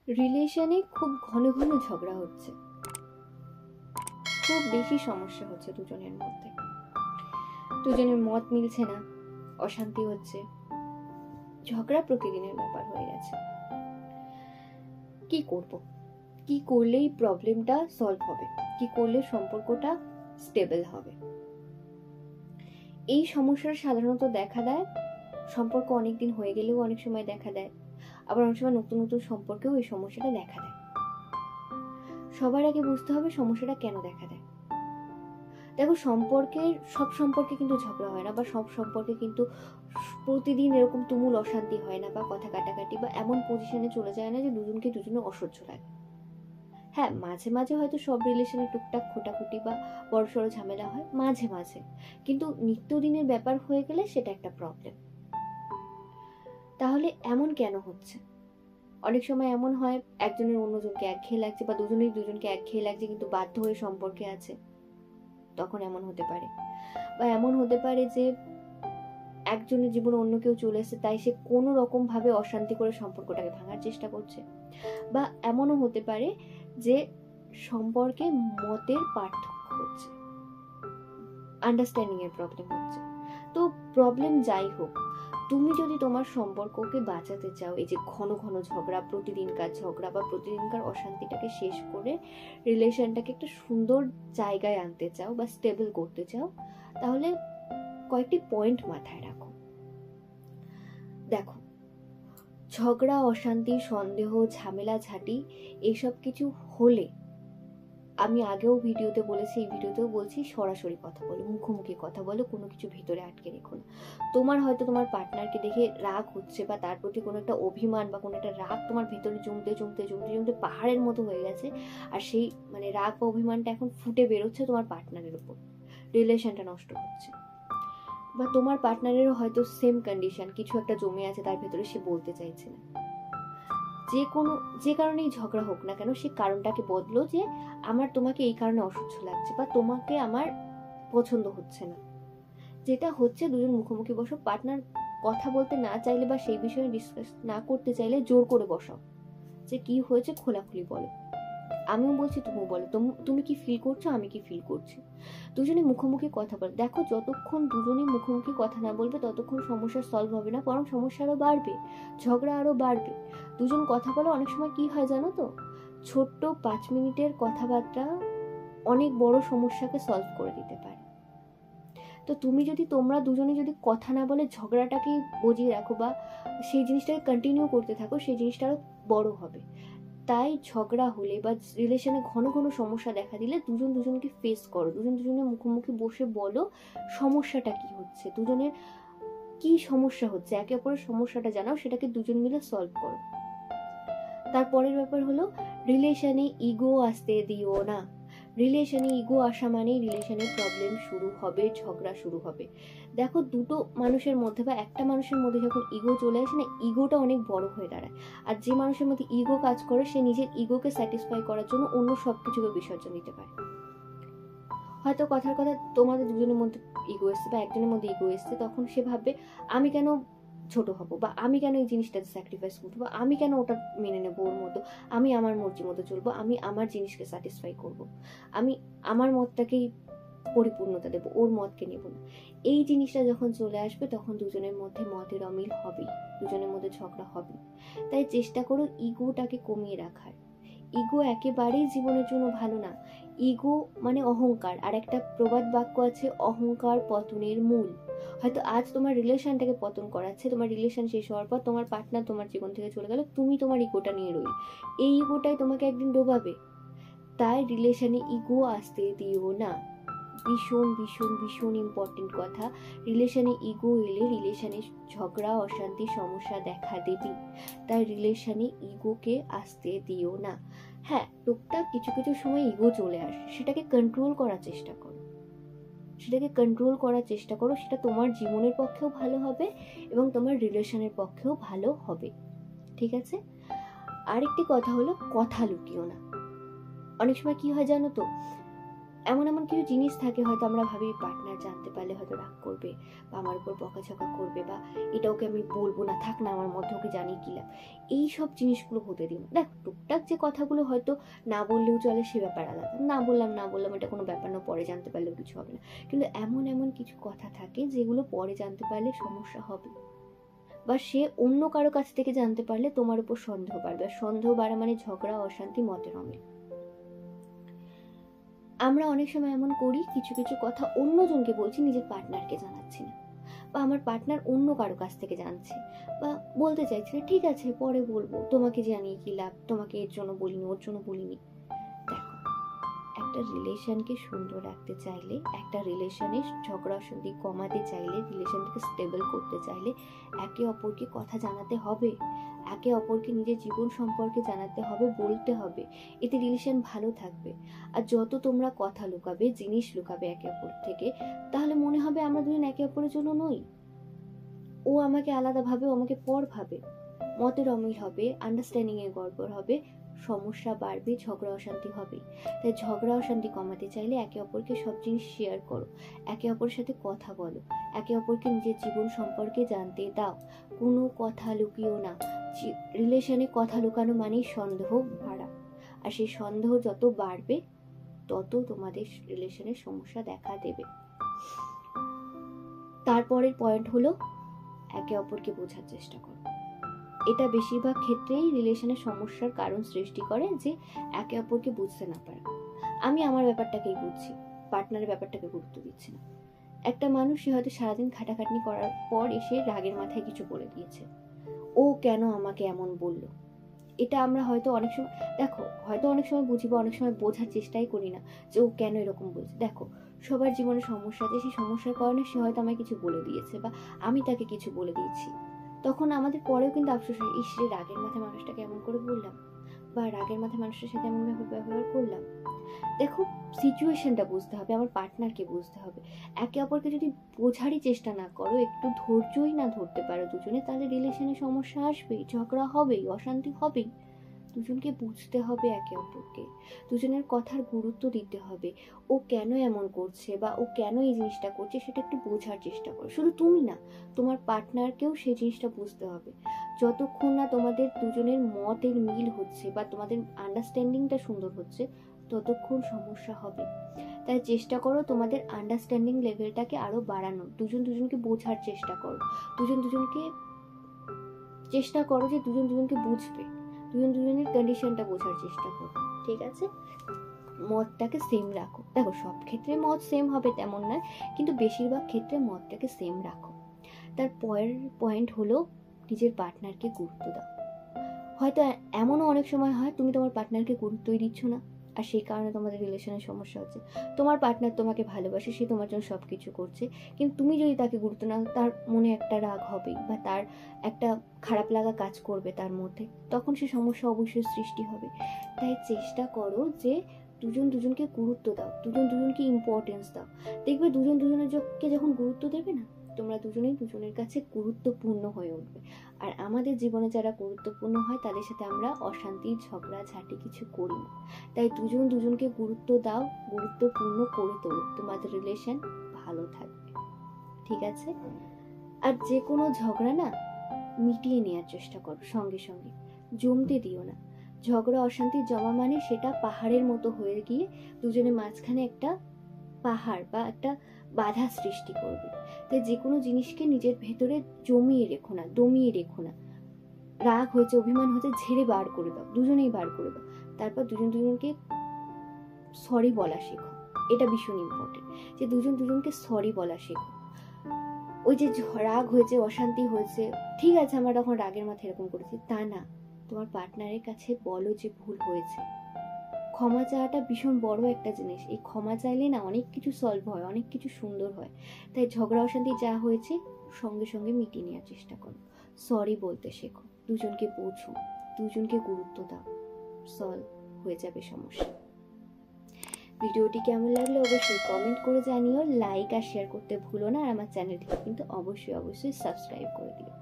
রিলেশনে খুব ঘন ঘন ঝগড়া হচ্ছে, খুব বেশি সমস্যা হচ্ছে দুজনের মধ্যে, দুজনের মত মিলছে না, অশান্তি হচ্ছে, ঝগড়া প্রতিদিনের ব্যাপার হয়ে গেছে। কি করব? কি করলেই প্রবলেমটা সলভ হবে? কি করলে সম্পর্কটা স্টেবল হবে? এই সমস্যাটা সাধারণত দেখা দেয় সম্পর্ক অনেকদিন হয়ে গেলেও অনেক সময় দেখা দেয়, আবার অনেক সময় নতুন নতুন সম্পর্কেও এই সমস্যাটা দেখা দেয়। সবার আগে বুঝতে হবে সমস্যাটা কেন দেখা দেয়। দেখো, সব সম্পর্কে কিন্তু ঝগড়া হয় না, বা সব সম্পর্কে কিন্তু প্রতিদিন এরকম তুমুল অশান্তি হয় না, বা কথা কাটাকাটি বা এমন পজিশনে চলে যায় না যে দুজনে অসহ্য লাগে। হ্যাঁ, মাঝে মাঝে হয়তো সব রিলেশনে টুকটাক খোটাখুটি বা বড়সড় ঝামেলা হয় মাঝে মাঝে, কিন্তু নিত্যদিনের ব্যাপার হয়ে গেলে সেটা একটা প্রবলেম। তাহলে এমন কেন হচ্ছে? অনেক সময় এমন হয় একজনের অন্যজনকে একঘেয়ে লাগছে, বা দুজনকে একঘেয়ে লাগছে কিন্তু বাধ্য হয়ে সম্পর্কে আছে, তখন এমন হতে পারে। বা এমন হতে পারে যে একজনের জীবনে অন্য কেউ চলে এসেছে, তাই সে কোনো রকম ভাবে অশান্তি করে সম্পর্কটাকে ভাঙার চেষ্টা করছে। বা এমনও হতে পারে যে সম্পর্কে মতের পার্থক্য হচ্ছে, আন্ডারস্ট্যান্ডিং এর প্রবলেম হচ্ছে। তো প্রবলেম যাই হোক, তুমি যদি তোমার সম্পর্ককে বাঁচাতে চাও, এই যে ঘন ঘন ঝগড়া, প্রতিদিনকার ঝগড়া বা প্রতিদিনকার অশান্তিটাকে শেষ করে রিলেশনটাকে একটা সুন্দর জায়গায় আনতে চাও বা স্টেবল করতে চাও, তাহলে কয়েকটি পয়েন্ট মাথায় রাখো। দেখো, ঝগড়া, অশান্তি, সন্দেহ, ঝামেলা ঝাঁটি এইসব কিছু হলে, আমি আগেও ভিডিওতে বলেছি, এই ভিডিওতেও বলছি, সরাসরি কথা বলো, মুখোমুখি কথা বলো, কোনো কিছু ভিতরে আটকে রেখো না। তোমার হয়তো তোমার পার্টনারকে দেখে রাগ হচ্ছে, বা তার প্রতি কোনো একটা অভিমান বা কোনো একটা রাগ তোমার ভেতরে জমতে জমতে জমতে জমতে পাহাড়ের মতো হয়ে গেছে, আর সেই রাগ বা অভিমানটা এখন ফুটে বেরোচ্ছে তোমার পার্টনারের উপর, রিলেশনটা নষ্ট হচ্ছে। বা তোমার পার্টনারেরও হয়তো সেম কন্ডিশন, কিছু একটা জমে আছে তার ভেতরে, সে বলতে চাইছে না। যে কারণেই ঝগড়া হোক না কেন, সে কারণটাকে বদলো, যে আমার তোমাকে এই কারণে অসহ্য লাগছে, বা তোমাকে আমার পছন্দ হচ্ছে না। যেটা হচ্ছে, দুজন মুখোমুখি বসো, পার্টনার কথা বলতে না চাইলে বা সেই বিষয়ে ডিসকাস না করতে চাইলে জোর করে বসাও, যে কি হয়েছে খোলাখুলি বলো, আমিও বলছি তুমিও বলো, তুমি কি ফিল করছো, আমি কি ফিল করছি। দুজনে মুখোমুখি কথা বল। দেখো, যতক্ষণ দুজনে মুখোমুখি কথা না বলবে ততক্ষণ সমস্যা সলভ হবে না, বরং সমস্যা আরো বাড়বে, ঝগড়া আরো বাড়বে। দুজন কথা বলো, অনেক সময় কি হয় জানো তো, ছোট্ট 5 মিনিটের কথাবার্তা অনেক বড় সমস্যাকে সলভ করে দিতে পারে। তো তোমরা দুজনে যদি কথা না বলে ঝগড়াটাকে বজিয়ে রাখো, বা সেই জিনিসটাকে কন্টিনিউ করতে থাকো, সেই জিনিসটা আরো বড় হবে। তাই ঝগড়া হলে বা রিলেশনে ঘন ঘন সমস্যা দেখা দিলে দুজনকে ফেস করো, দুজনের মুখোমুখি বসে বলো সমস্যাটা কি হচ্ছে, দুজনের কি সমস্যা হচ্ছে, একে অপরের সমস্যাটা জানাও, সেটাকে দুজন মিলে সলভ করো। তারপরের ব্যাপার হলো, রিলেশনে ইগো আসতে দিও না। রিলেশনে ইগো আসা মানেই রিলেশনে প্রবলেম শুরু হবে, ঝগড়া শুরু হবে। দেখো, দুটো মানুষের মধ্যে বা একটা মানুষের মধ্যে যখন ইগো চলে আসে না, ইগোটা অনেক বড় হয়ে দাঁড়ায়। আর যে মানুষের মধ্যে ইগো কাজ করে, সে নিজের ইগোকে স্যাটিসফাই করার জন্য অন্য সবকিছুকে বিসর্জন দিতে পারে। হয়তো কথার কথা তোমাদের দুজনের মধ্যে ইগো এসছে, বা একজনের মধ্যে ইগো এসছে, তখন সে ভাববে আমি কেন ছোট হব, বা আমি কেন এই জিনিসটাতে স্যাক্রিফাইস করবো, বা আমি কেন ওটা মেনে নেবো ওর মতো, আমি আমার মর্জি মতো চলবো, আমি আমার জিনিসকে স্যাটিসফাই করব, আমি আমার মতটাকেই পরিপূর্ণতা দেবো, ওর মতকে নেব না। এই জিনিসটা যখন চলে আসবে, তখন দুজনের মধ্যে মতের অমিল হবেই, দুজনের মধ্যে ঝগড়া হবে। তাই চেষ্টা করো ইগোটাকে কমিয়ে রাখার। ইগো একেবারেই জীবনের জন্য ভালো না। ইগো মানে অহংকার। আর একটা প্রবাদ বাক্য আছে, অহংকার পতনের মূল। হয়তো আজ তোমার রিলেশনটাকে পতন করাচ্ছে, তোমার রিলেশন শেষ হওয়ার পর তোমার পার্টনার তোমার জীবন থেকে চলে গেল, তুমি তোমার ইগোটা নিয়ে রইলে, এই ইগোটাই তোমাকে একদিন ডোবাবে। তাই রিলেশনে ইগো আসতে দিও না। ভীষণ ভীষণ ভীষণ ইম্পর্টেন্ট কথা। রিলেশনে ইগো এলে রিলেশনে ঝগড়া, অশান্তি, সমস্যা দেখা দেবে। তাই রিলেশনে ইগোকে আসতে দিও না। হ্যাঁ, টুকটাক কিছু কিছু সময় ইগো চলে আসে, সেটাকে কন্ট্রোল করার চেষ্টা করো, সেটা তোমার জীবনের পক্ষেও ভালো হবে এবং তোমার রিলেশনের পক্ষেও ভালো হবে। ঠিক আছে? আরেকটি কথা হলো, কথা লুকিও না। অনেক সময় কি হয় জানো তো, এমন এমন কিছু জিনিস থাকে হয়তো আমরা ভাবি পার্টনার জানতে পারলে হয়তো রাগ করবে বা আমার উপর বকাঝকা করবে বা এটা ওকে আমি বলবো না, থাক না আমার মধ্যে, ওকে জানিয়ে কি লাভ। এই সব জিনিসগুলো হতে দিন। দেখ টুকটাক যে কথাগুলো হয়তো না বললেও চলে সে ব্যাপার আলাদা, না বললাম এটা কোনো ব্যাপার না, পরে জানতে পারলেও কিছু হবে না। কিন্তু এমন এমন কিছু কথা থাকে যেগুলো পরে জানতে পারলে সমস্যা হবে, বা সে অন্য কারো কাছ থেকে জানতে পারলে তোমার উপর সন্দেহ বাড়বে, আর সন্দেহ বাড়া মানে ঝগড়া, অশান্তি, মতের অমিল। আমরা অনেক সময় এমন করি, কিছু কিছু কথা অন্যজনকে বলছি, নিজের পার্টনারকে জানাচ্ছি না, বা আমার পার্টনার অন্য কারো কাছ থেকে জানছে বা বলতে চাইছে না, ঠিক আছে পরে বলবো, তোমাকে জানিয়ে কি লাভ, তোমাকে এর জন্য বলিনি, ওর জন্য বলিনি। দেখো, একটা রিলেশনকে সুন্দর রাখতে চাইলে, একটা রিলেশনে ঝগড়া অশান্তি কমাতে চাইলে, রিলেশনটাকে স্টেবল করতে চাইলে একে অপরকে কথা জানাতে হবে, একে অপরকে নিজের জীবন সম্পর্কে জানাতে হবে, বলতে হবে। এতে রিলেশন ভালো থাকবে। আর যত তোমরা কথা লুকাবে, জিনিস লুকাবে একে অপর থেকে, তাহলে মনে হবে আমরা দুজন একে অপরের জন্য নই। ও আমাকে আলাদা ভাবে, ও আমাকে পর ভাবে, মতের অমিল হবে, আন্ডারস্ট্যান্ডিং এর গড়বড় হবে, সমস্যা বাড়বে, ঝগড়া অশান্তি হবে। তাই ঝগড়া অশান্তি কমাতে চাইলে একে অপরকে সব জিনিস শেয়ার করো, একে অপরের সাথে কথা বলো, একে অপরকে নিজের জীবন সম্পর্কে জানতে দাও, কোনো কথা লুকিও না। রিলেশনে কথা লুকানো মানেই সন্দেহ বাড়া, আর সেই সন্দেহ যত বাড়বে তত তোমাদের রিলেশনের সমস্যা দেখা দেবে। তারপরের পয়েন্ট হলো একে অপরকে বোঝার চেষ্টা করো। এটা বেশিরভাগ ক্ষেত্রেই রিলেশনের সমস্যার কারণ সৃষ্টি করে, যে একে অপরকে বুঝতে না পারা। আমি আমার ব্যাপারটাকেই বুঝছি, পার্টনারের ব্যাপারটাকে গুরুত্ব দিচ্ছি না। একটা মানুষ, সে হয়তো সারাদিন খাটাখাটনি করার পর এসে রাগের মাথায় কিছু বলে দিয়েছে, ও কেন আমাকে এমন বলল। এটা আমরা হয়তো অনেক সময়, দেখো হয়তো অনেক সময় বুঝি বা অনেক সময় বোঝার চেষ্টাই করি না যে ও কেন এরকম বলছে। দেখো, সবার জীবনে সমস্যা আছে, সেই সমস্যার কারণে সে হয়তো আমায় কিছু বলে দিয়েছে বা আমি তাকে কিছু বলে দিয়েছি। তখন আমাদের পরেও কিন্তু আফসোস হয়, ইস রে রাগের মাথায় মানুষটাকে এমন করে বললাম, বা রাগের মাথায় মানুষের সাথে এমন ভাবে ব্যবহার করলাম। দেখো, সিচুয়েশনটা বুঝতে হবে, আমার পার্টনারকে বুঝতে হবে। একে অপরকে যদি বোঝারই চেষ্টা না করো, একটু ধৈর্যই না ধরতে পারো দুজনে, তাহলে রিলেশনে সমস্যা আসবেই, ঝগড়া হবেই, অশান্তি হবেই। দুজনকে বুঝতে হবে একে অপরকে, দুজনের কথার গুরুত্ব দিতে হবে। ও কেন এমন করছে বা ও কেন এই জিনিসটা করছে সেটা একটু বোঝার চেষ্টা করো। শুধু তুমি না, তোমার পার্টনারকেও সেই জিনিসটা বুঝতে হবে। যতক্ষণ না তোমাদের দুজনের মতের মিল হচ্ছে বা তোমাদের আন্ডারস্ট্যান্ডিংটা সুন্দর হচ্ছে, ততক্ষণ সমস্যা হবে। তাই চেষ্টা করো তোমাদের আন্ডারস্ট্যান্ডিং লেভেলটাকে আরো বাড়ানো, দুজন দুজনকে বোঝার চেষ্টা করো, চেষ্টা করো যে দুজন দুজনকে বুঝবে, দুজন দুজনের কন্ডিশনটা বোঝার চেষ্টা করো। ঠিক আছে, মতটাকে সেম রাখো। দেখো, সব ক্ষেত্রে মত সেম হবে তেমন নয়, কিন্তু বেশিরভাগ ক্ষেত্রে মতটাকে সেম রাখো। তার পরের পয়েন্ট হলো নিজের পার্টনারকে গুরুত্ব দাও। হয়তো এমনও অনেক সময় হয় তুমি তোমার পার্টনারকে গুরুত্বই দিচ্ছ না, আর সেই কারণে তোমাদের রিলেশনের সমস্যা হচ্ছে। তোমার পার্টনার তোমাকে ভালোবাসে, সে তোমার জন্য সব কিছু করছে, কিন্তু তুমি যদি তাকে গুরুত্ব নাও, তার মনে একটা রাগ হবেই বা তার একটা খারাপ লাগা কাজ করবে তার মধ্যে, তখন সে সমস্যা অবশ্যই সৃষ্টি হবে। তাই চেষ্টা করো যে দুজন দুজনকে গুরুত্ব দাও, দুজন দুজনকে ইম্পর্টেন্স দাও। দেখবে দুজন দুজনকে যখন গুরুত্ব দেবে না, তোমরা দুজনেই দুজনের কাছে গুরুত্বপূর্ণ হয়ে উঠবে। আর আমাদের জীবনে যারা গুরুত্বপূর্ণ হয় তাদের সাথে আমরা অশান্তি, ঝগড়া ঝাঁটি কিছু করি না। তাই দুজন দুজনকে গুরুত্ব দাও, গুরুত্বপূর্ণ করে তোলো, তোমাদের রিলেশন ভালো থাকবে। ঠিক আছে, আর যে কোনো ঝগড়া না মিটিয়ে নেওয়ার চেষ্টা করো, সঙ্গে সঙ্গে জমতে দিও না। ঝগড়া অশান্তি জমা মানে সেটা পাহাড়ের মতো হয়ে গিয়ে দুজনের মাঝখানে একটা পাহাড় বা একটা বাধা সৃষ্টি করবে। তাই যে কোনো জিনিসকে নিজের ভেতরে জমিয়ে রেখো না, দমিয়ে রেখো না। রাগ হয়েছে, অভিমান হয়েছে, ঝেড়ে বার করে দাও, দুজনেই বার করে দাও। তারপর দুজন দুজনকে সরি বলা শেখো। এটা ভীষণ ইম্পর্টেন্ট যে দুজন দুজনকে সরি বলা শেখো। ওই যে রাগ হয়েছে, অশান্তি হয়েছে, ঠিক আছে আমরা তখন রাগের মাথায় এরকম করেছি, তা না, তোমার পার্টনারের কাছে বলো যে ভুল হয়েছে। ক্ষমা চাওয়াটা ভীষণ বড় একটা জিনিস। এই ক্ষমা চাইলে না অনেক কিছু সলভ হয়, অনেক কিছু সুন্দর হয়। তাই ঝগড়া অশান্তি যা হয়েছে সঙ্গে সঙ্গে মিটিয়ে নেওয়ার চেষ্টা করো, সরি বলতে শেখো, দুজনকে বোঝো, দুজনকে গুরুত্ব দাও, সলভ হয়ে যাবে সমস্যা। ভিডিওটি কেমন লাগলো অবশ্যই কমেন্ট করে জানিও, লাইক আর শেয়ার করতে ভুলো না, আর আমার চ্যানেলটিকে কিন্তু অবশ্যই সাবস্ক্রাইব করে দিও।